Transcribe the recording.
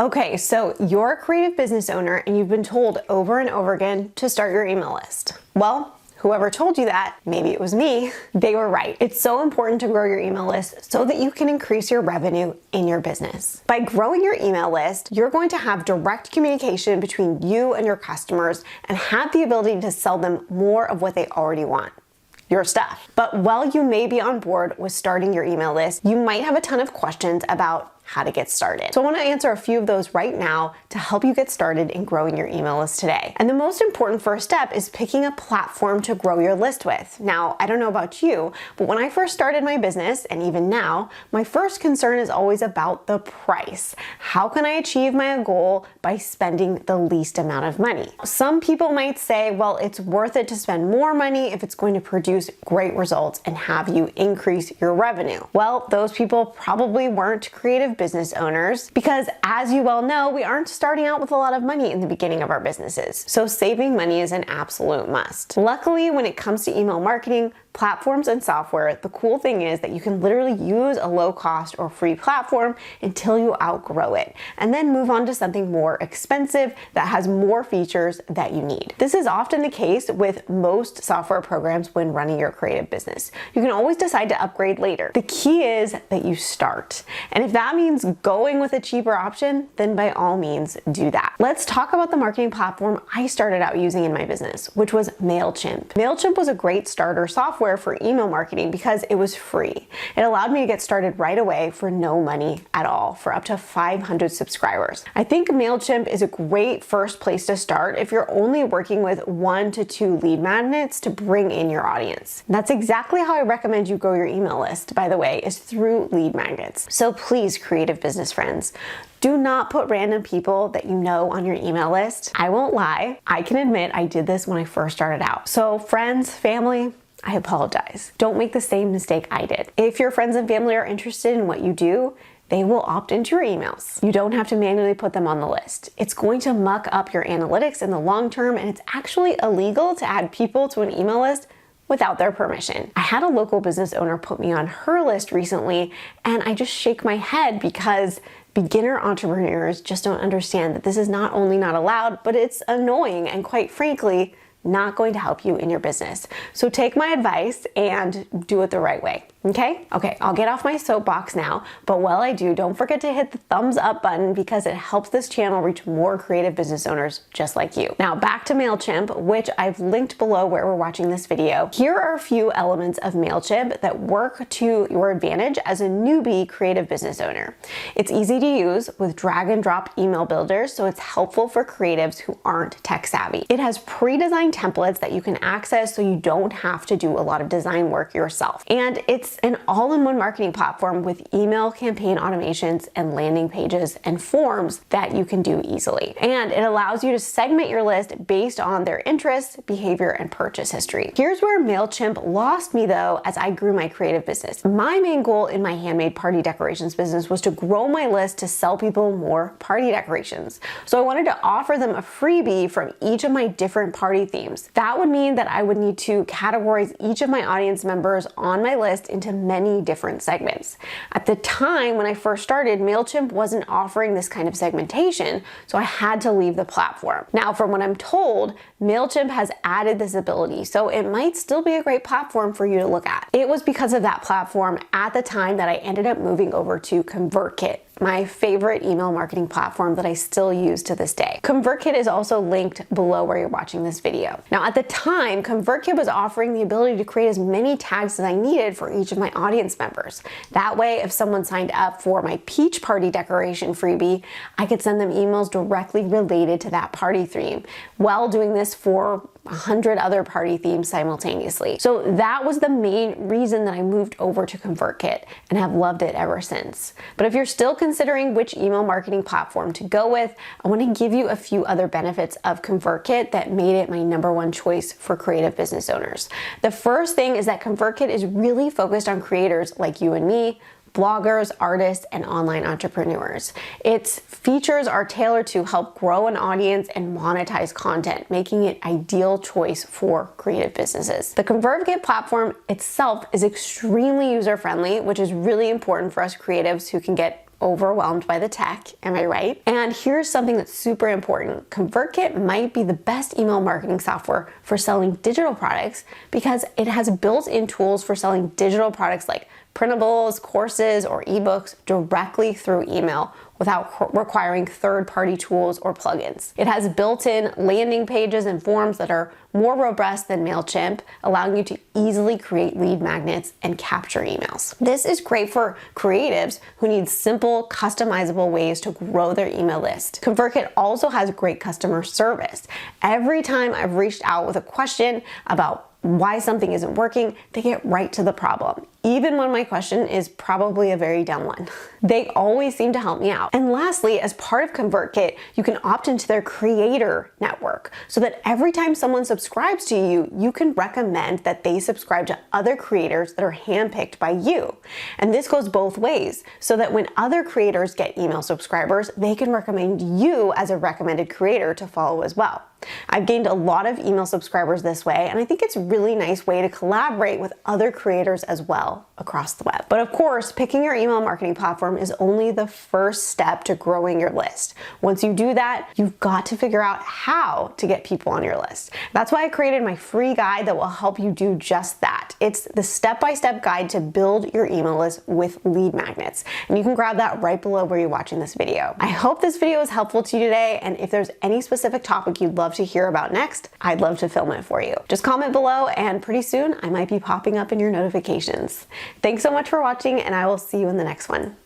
Okay, so you're a creative business owner and you've been told over and over again to start your email list. Well, whoever told you that, maybe it was me, they were right. It's so important to grow your email list so that you can increase your revenue in your business. By growing your email list, you're going to have direct communication between you and your customers and have the ability to sell them more of what they already want. Your stuff. But while you may be on board with starting your email list, you might have a ton of questions about how to get started. So I want to answer a few of those right now to help you get started in growing your email list today. And the most important first step is picking a platform to grow your list with. Now, I don't know about you, but when I first started my business, and even now, my first concern is always about the price. How can I achieve my goal by spending the least amount of money? Some people might say, well, it's worth it to spend more money if it's going to produce great results and have you increase your revenue. Well, those people probably weren't creative business owners because, as you well know, we aren't starting out with a lot of money in the beginning of our businesses. So saving money is an absolute must. Luckily, when it comes to email marketing, platforms and software, the cool thing is that you can literally use a low cost or free platform until you outgrow it, and then move on to something more expensive that has more features that you need. This is often the case with most software programs when running your creative business. You can always decide to upgrade later. The key is that you start. And if that means going with a cheaper option, then by all means do that. Let's talk about the marketing platform I started out using in my business, which was MailChimp. MailChimp was a great starter software for email marketing because it was free. It allowed me to get started right away for no money at all for up to 500 subscribers. I think MailChimp is a great first place to start if you're only working with 1 to 2 lead magnets to bring in your audience. And that's exactly how I recommend you grow your email list, by the way, is through lead magnets. So please, creative business friends, do not put random people that you know on your email list. I won't lie, I can admit I did this when I first started out. So friends, family, I apologize. Don't make the same mistake I did. If your friends and family are interested in what you do, they will opt into your emails. You don't have to manually put them on the list. It's going to muck up your analytics in the long term, and it's actually illegal to add people to an email list without their permission. I had a local business owner put me on her list recently, and I just shake my head because beginner entrepreneurs just don't understand that this is not only not allowed, but it's annoying and, quite frankly, not going to help you in your business. So take my advice and do it the right way. Okay, I'll get off my soapbox now, but while I do, don't forget to hit the thumbs up button because it helps this channel reach more creative business owners just like you. Now back to MailChimp, which I've linked below where we're watching this video. Here are a few elements of MailChimp that work to your advantage as a newbie creative business owner. It's easy to use with drag and drop email builders, so it's helpful for creatives who aren't tech savvy. It has pre-designed templates that you can access so you don't have to do a lot of design work yourself. And it's an all-in-one marketing platform with email campaign automations and landing pages and forms that you can do easily. And it allows you to segment your list based on their interests, behavior, and purchase history. Here's where MailChimp lost me though as I grew my creative business. My main goal in my handmade party decorations business was to grow my list to sell people more party decorations. So I wanted to offer them a freebie from each of my different party themes. That would mean that I would need to categorize each of my audience members on my list into many different segments. At the time when I first started, MailChimp wasn't offering this kind of segmentation, so I had to leave the platform. Now, from what I'm told, MailChimp has added this ability, so it might still be a great platform for you to look at. It was because of that platform at the time that I ended up moving over to ConvertKit, my favorite email marketing platform that I still use to this day. ConvertKit is also linked below where you're watching this video. Now, at the time, ConvertKit was offering the ability to create as many tags as I needed for each of my audience members. That way, if someone signed up for my peach party decoration freebie, I could send them emails directly related to that party theme, while doing this for 100 other party themes simultaneously. So that was the main reason that I moved over to ConvertKit and have loved it ever since. But if you're still considering which email marketing platform to go with, I want to give you a few other benefits of ConvertKit that made it my #1 choice for creative business owners. The first thing is that ConvertKit is really focused on creators like you and me, bloggers, artists, and online entrepreneurs. Its features are tailored to help grow an audience and monetize content, making it ideal choice for creative businesses. The ConvertKit platform itself is extremely user-friendly, which is really important for us creatives who can get overwhelmed by the tech, am I right? And here's something that's super important. ConvertKit might be the best email marketing software for selling digital products because it has built-in tools for selling digital products like printables, courses, or ebooks directly through email without requiring third-party tools or plugins. It has built-in landing pages and forms that are more robust than MailChimp, allowing you to easily create lead magnets and capture emails. This is great for creatives who need simple, customizable ways to grow their email list. ConvertKit also has great customer service. Every time I've reached out with a question about why something isn't working, they get right to the problem, even when my question is probably a very dumb one. They always seem to help me out. And lastly, as part of ConvertKit, you can opt into their creator network so that every time someone subscribes to you, you can recommend that they subscribe to other creators that are handpicked by you. And this goes both ways, so that when other creators get email subscribers, they can recommend you as a recommended creator to follow as well. I've gained a lot of email subscribers this way, and I think it's a really nice way to collaborate with other creators as well across the web. But of course, picking your email marketing platform is only the first step to growing your list. Once you do that, you've got to figure out how to get people on your list. That's why I created my free guide that will help you do just that. It's the step-by-step guide to build your email list with lead magnets. And you can grab that right below where you're watching this video. I hope this video is helpful to you today, and if there's any specific topic you'd love to hear about next, I'd love to film it for you. Just comment below, and pretty soon I might be popping up in your notifications. Thanks so much for watching, and I will see you in the next one.